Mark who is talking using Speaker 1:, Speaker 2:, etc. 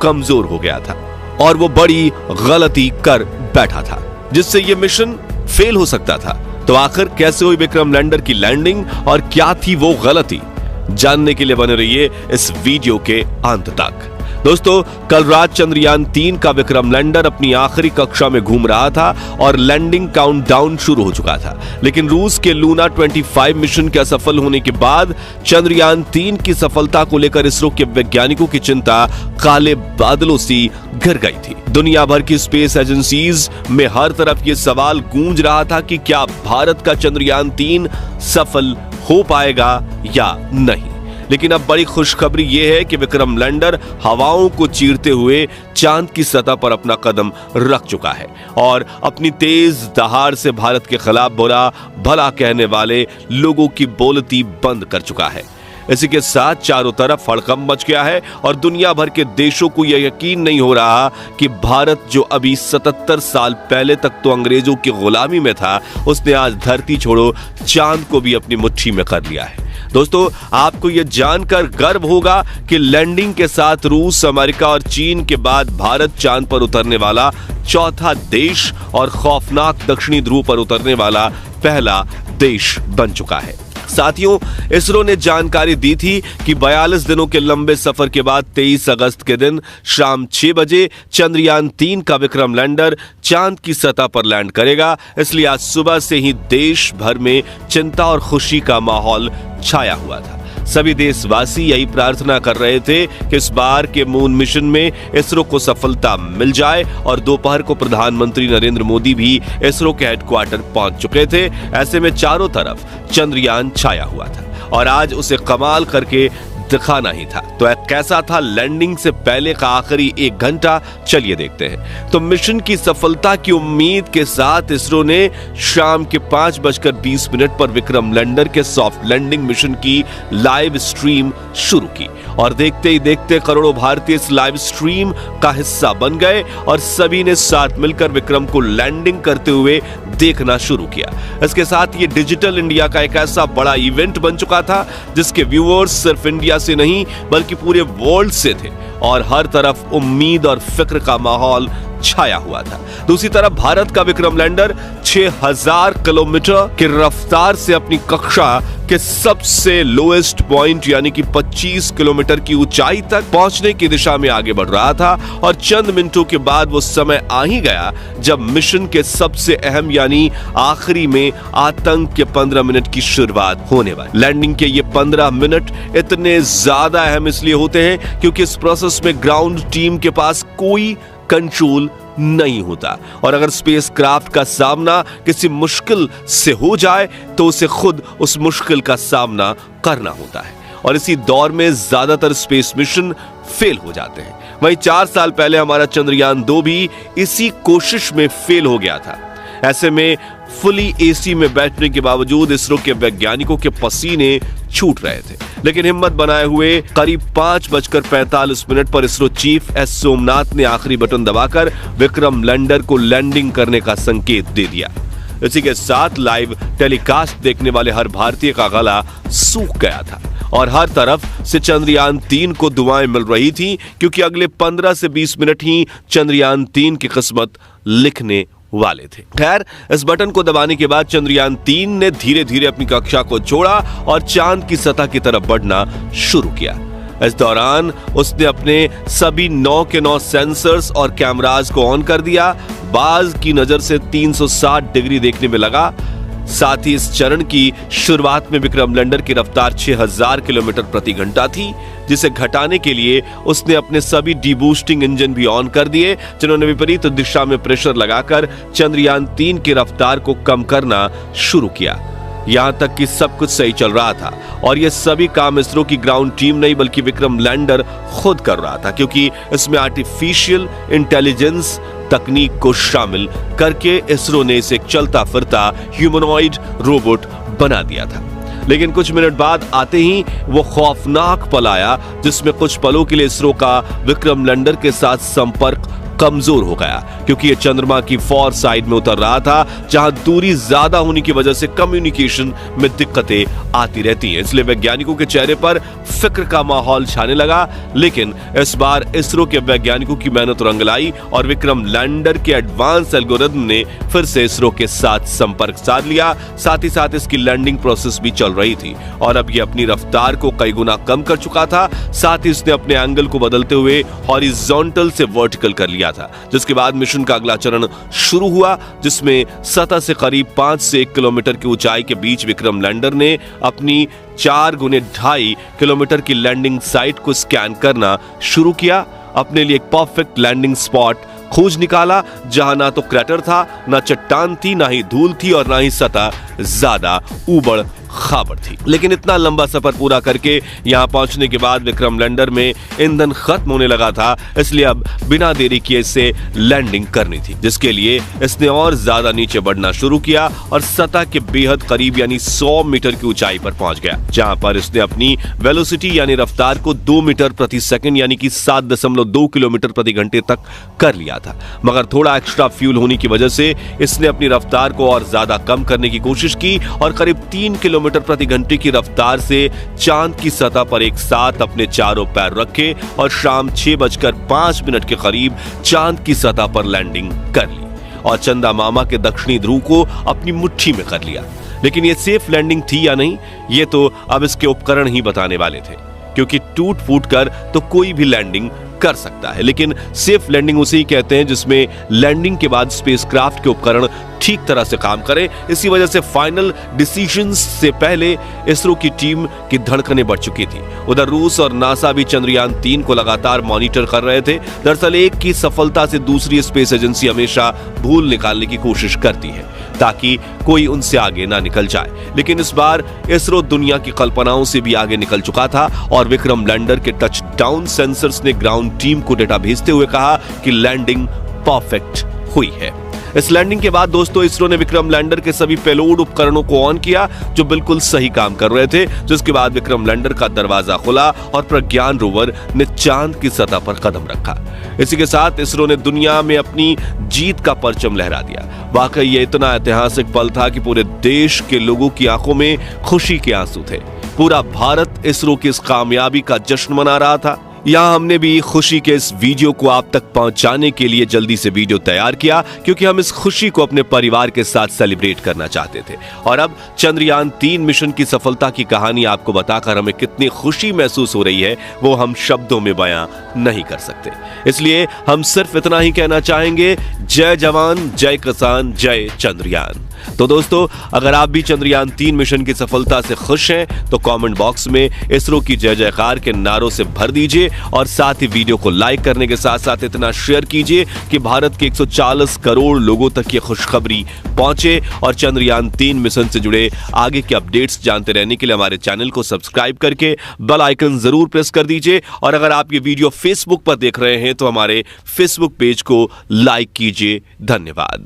Speaker 1: कमजोर हो गया था और वो बड़ी गलती कर बैठा था जिससे ये मिशन फेल हो सकता था। तो आखिर कैसे हुई विक्रम लैंडर की लैंडिंग और क्या थी वो गलती, जानने के लिए बने रहिए इस वीडियो के अंत तक। दोस्तों, कल रात चंद्रयान 3 का विक्रम लैंडर अपनी आखिरी कक्षा में घूम रहा था और लैंडिंग काउंटडाउन शुरू हो चुका था, लेकिन रूस के लूना 25 मिशन के असफल होने के बाद चंद्रयान 3 की सफलता को लेकर इसरो के वैज्ञानिकों की चिंता काले बादलों सी घिर गई थी। दुनिया भर की स्पेस एजेंसीज में हर तरफ ये सवाल गूंज रहा था कि क्या भारत का चंद्रयान 3 सफल हो पाएगा या नहीं। लेकिन अब बड़ी खुशखबरी यह है कि विक्रम लैंडर हवाओं को चीरते हुए चांद की सतह पर अपना कदम रख चुका है और अपनी तेज दहाड़ से भारत के खिलाफ बुरा भला कहने वाले लोगों की बोलती बंद कर चुका है। इसी के साथ चारों तरफ हड़कंप मच गया है और दुनिया भर के देशों को यह यकीन नहीं हो रहा कि भारत, जो अभी 77 साल पहले तक तो अंग्रेजों की गुलामी में था, उसने आज धरती छोड़ो चांद को भी अपनी मुट्ठी में कर लिया है। दोस्तों, आपको यह जानकर गर्व होगा कि लैंडिंग के साथ रूस, अमेरिका और चीन के बाद भारत चांद पर उतरने वाला चौथा देश और खौफनाक दक्षिणी ध्रुव पर उतरने वाला पहला देश बन चुका है। साथियों, इसरो ने जानकारी दी थी कि 42 दिनों के लंबे सफर के बाद 23 अगस्त के दिन शाम 6 बजे चंद्रयान 3 का विक्रम लैंडर चांद की सतह पर लैंड करेगा। इसलिए आज सुबह से ही देश भर में चिंता और खुशी का माहौल छाया हुआ था। सभी देशवासी यही प्रार्थना कर रहे थे कि इस बार के मून मिशन में इसरो को सफलता मिल जाए और दोपहर को प्रधानमंत्री नरेंद्र मोदी भी इसरो के हेडक्वार्टर पहुंच चुके थे। ऐसे में चारों तरफ चंद्रयान छाया हुआ था और आज उसे कमाल करके दिखाना ही था। तो कैसा था लैंडिंग से पहले का आखिरी 1 घंटा, चलिए देखते हैं। तो मिशन की सफलता की उम्मीद के साथ इसरो ने शाम के 5:20 पर विक्रम लैंडर के सॉफ्ट लैंडिंग मिशन की लाइव स्ट्रीम शुरू की और देखते ही देखते करोड़ों भारतीय इस लाइव स्ट्रीम का हिस्सा बन गए और सभी ने साथ मिलकर विक्रम को लैंडिंग करते हुए देखना शुरू किया। इसके साथ ये डिजिटल इंडिया का एक ऐसा बड़ा इवेंट बन चुका था जिसके व्यूअर्स सिर्फ इंडिया से नहीं बल्कि पूरे वर्ल्ड से थे और हर तरफ उम्मीद और फिक्र का माहौल छाया हुआ था। दूसरी तरफ भारत का विक्रम लैंडर 6000 किलोमीटर की रफ्तार से अपनी कक्षा के सबसे लोएस्ट पॉइंट यानी कि 25 किलोमीटर की ऊंचाई तक पहुंचने की दिशा में आगे बढ़ रहा था और चंद मिनटों के बाद वो समय आ ही गया जब मिशन के सबसे अहम यानी आखिरी में आतंक के 15 मिनट की शुरुआत होने वाली। लैंडिंग के ये 15 मिनट इतने ज्यादा अहम इसलिए होते हैं क्योंकि इस प्रोसेस में ग्राउंड टीम के पास कोई कंट्रोल नहीं होता और अगर स्पेसक्राफ्ट का सामना किसी मुश्किल से हो जाए तो उसे खुद उस मुश्किल का सामना करना होता है और इसी दौर में ज्यादातर स्पेस मिशन फेल हो जाते हैं। वहीं 4 साल पहले हमारा चंद्रयान 2 भी इसी कोशिश में फेल हो गया था। ऐसे में फुली एसी में बैठने के बावजूद इसरो के वैज्ञानिकों के पसीने छूट रहे थे, लेकिन हिम्मत बनाए हुए करीब 5:45 पर इसरो चीफ एस सोमनाथ ने आखिरी बटन दबाकर विक्रम लैंडर को लैंडिंग करने का संकेत दे दिया। इसी के साथ लाइव टेलीकास्ट देखने वाले हर भारतीय का गला सूख गया था और हर तरफ से चंद्रयान 3 को दुआएं मिल रही थी क्योंकि अगले 15 से 20 मिनट ही चंद्रयान 3 की किस्मत लिखने वाले थे। खैर, इस बटन को दबाने के बाद चंद्रयान 3 ने धीरे धीरे अपनी कक्षा को छोड़ा और चांद की सतह की तरफ बढ़ना शुरू किया। इस दौरान उसने अपने सभी 9 के 9 सेंसर्स और कैमरास को ऑन कर दिया। बाज की नजर से 360 डिग्री देखने में लगा। साथ ही इस चरण की शुरुआत में विक्रम लैंडर की रफ्तार 6000 किलोमीटर प्रति घंटा थी, जिसे घटाने के लिए उसने अपने सभी डीबूस्टिंग इंजन भी ऑन कर दिए, जिन्होंने विपरीत दिशा में प्रेशर लगाकर चंद्रयान 3 की रफ्तार को कम करना शुरू किया। यहां तक कि सब कुछ सही चल रहा था और यह सभी काम इसरो की ग्राउंड टीम नहीं बल्कि विक्रम लैंडर खुद कर रहा था, क्योंकि इसमें आर्टिफिशियल इंटेलिजेंस तकनीक को शामिल करके इसरो ने इसे एक चलता फिरता ह्यूमनॉइड रोबोट बना दिया था। लेकिन कुछ मिनट बाद आते ही वो खौफनाक पल आया जिसमें कुछ पलों के लिए इसरो का विक्रम लैंडर के साथ संपर्क कमजोर हो गया, क्योंकि यह चंद्रमा की फॉर साइड में उतर रहा था, जहां दूरी ज्यादा होने की वजह से कम्युनिकेशन में दिक्कतें आती रहती हैं। इसलिए वैज्ञानिकों के चेहरे पर फिक्र का माहौल छाने लगा। लेकिन इस बार इसरो के वैज्ञानिकों की मेहनत रंग लाई और विक्रम लैंडर के एडवांस एल्गोरिथम ने फिर से इसरो के साथ संपर्क साध लिया। साथ ही साथ इसकी लैंडिंग प्रोसेस भी चल रही थी और अब यह अपनी रफ्तार को कई गुना कम कर चुका था। साथ ही इसने अपने एंगल को बदलते हुए हॉरिजॉन्टल से वर्टिकल कर लिया था, जिसके बाद मिशन का अगला चरण शुरू हुआ, जिसमें सतह से करीब 5 से 1 किलोमीटर की ऊंचाई के बीच विक्रम लैंडर ने अपनी 4 गुने 2.5 किलोमीटर की लैंडिंग साइट को स्कैन करना शुरू किया। अपने लिए एक परफेक्ट लैंडिंग स्पॉट खोज निकाला, जहां ना तो क्रैटर था, ना चट्टान थी, ना ही धूल थी और ना ही सतह ज्यादा ऊबड़ खाबड़ थी। लेकिन इतना लंबा सफर पूरा करके यहां पहुंचने के बाद विक्रम लैंडर में ईंधन खत्म होने लगा था, इसलिए अब बिना देरी किए इसे लैंडिंग करनी थी, जिसके लिए इसने और ज्यादा नीचे बढ़ना शुरू किया और सतह के बेहद करीब यानी 100 मीटर की ऊंचाई पर पहुंच गया, जहां पर इसने अपनी वेलोसिटी यानी रफ्तार को 2 मीटर प्रति सेकंड यानी कि 7.2 किलोमीटर प्रति घंटे तक कर लिया था। मगर थोड़ा एक्स्ट्रा फ्यूल होने की वजह से इसने अपनी रफ्तार को और ज्यादा कम करने की कोशिश की और करीब 3 किलोमीटर प्रति घंटे की रफ्तार से चांद की सतह पर एक साथ अपने चारों पैर रखे और शाम 6:05 के करीब चांद की सतह पर लैंडिंग कर ली और चंदा मामा के दक्षिणी ध्रुव को अपनी मुट्ठी में कर लिया। लेकिन यह सेफ लैंडिंग थी या नहीं, यह तो अब इसके उपकरण ही बताने वाले थे, क्योंकि टूट फूट कर तो कोई भी लैंडिंग कर सकता है, लेकिन सेफ लैंडिंग उसे ही कहते हैं जिसमें लैंडिंग के बाद स्पेसक्राफ्ट के उपकरण ठीक तरह से काम करें। इसी वजह से फाइनल डिसीजंस से पहले इसरो की टीम की धड़कनें बढ़ चुकी थी। उधर रूस और नासा भी चंद्रयान 3 को लगातार मॉनिटर कर रहे थे। दरअसल एक की सफलता से दूसरी स्पेस एजेंसी हमेशा भूल निकालने की कोशिश करती है ताकि कोई उनसे आगे ना निकल जाए, लेकिन इस बार इसरो दुनिया की कल्पनाओं से भी आगे निकल चुका था और विक्रम लैंडर के टच डाउन सेंसर्स ने ग्राउंड टीम को डेटा भेजते हुए कहा कि लैंडिंग परफेक्ट हुई है। इस लैंडिंग के बाद दोस्तों इसरो ने विक्रम लैंडर के सभी पेलोड उपकरणों को ऑन किया जो बिल्कुल सही काम कर रहे थे, जिसके बाद विक्रम लैंडर का दरवाजा खुला और प्रज्ञान रोवर ने चांद की सतह पर कदम रखा। इसी के साथ इसरो ने दुनिया में अपनी जीत का परचम लहरा दिया। वाकई ये इतना ऐतिहासिक पल था कि पूरे देश के लोगों की आंखों में खुशी के आंसू थे। पूरा भारत इसरो की इस कामयाबी का जश्न मना रहा था। यहाँ हमने भी खुशी के इस वीडियो को आप तक पहुंचाने के लिए जल्दी से वीडियो तैयार किया, क्योंकि हम इस खुशी को अपने परिवार के साथ सेलिब्रेट करना चाहते थे। और अब चंद्रयान 3 मिशन की सफलता की कहानी आपको बताकर हमें कितनी खुशी महसूस हो रही है वो हम शब्दों में बयां नहीं कर सकते। इसलिए हम सिर्फ इतना ही कहना चाहेंगे, जय जवान, जय किसान, जय चंद्रयान। तो दोस्तों, अगर आप भी चंद्रयान 3 मिशन की सफलता से खुश हैं तो कमेंट बॉक्स में इसरो की जय जयकार के नारों से भर दीजिए और साथ ही वीडियो को लाइक करने के साथ साथ इतना शेयर कीजिए कि भारत के 140 करोड़ लोगों तक ये खुशखबरी पहुंचे। और चंद्रयान 3 मिशन से जुड़े आगे के अपडेट्स जानते रहने के लिए हमारे चैनल को सब्सक्राइब करके बेल आइकन जरूर प्रेस कर दीजिए। और अगर आप ये वीडियो फेसबुक पर देख रहे हैं तो हमारे फेसबुक पेज को लाइक कीजिए। धन्यवाद।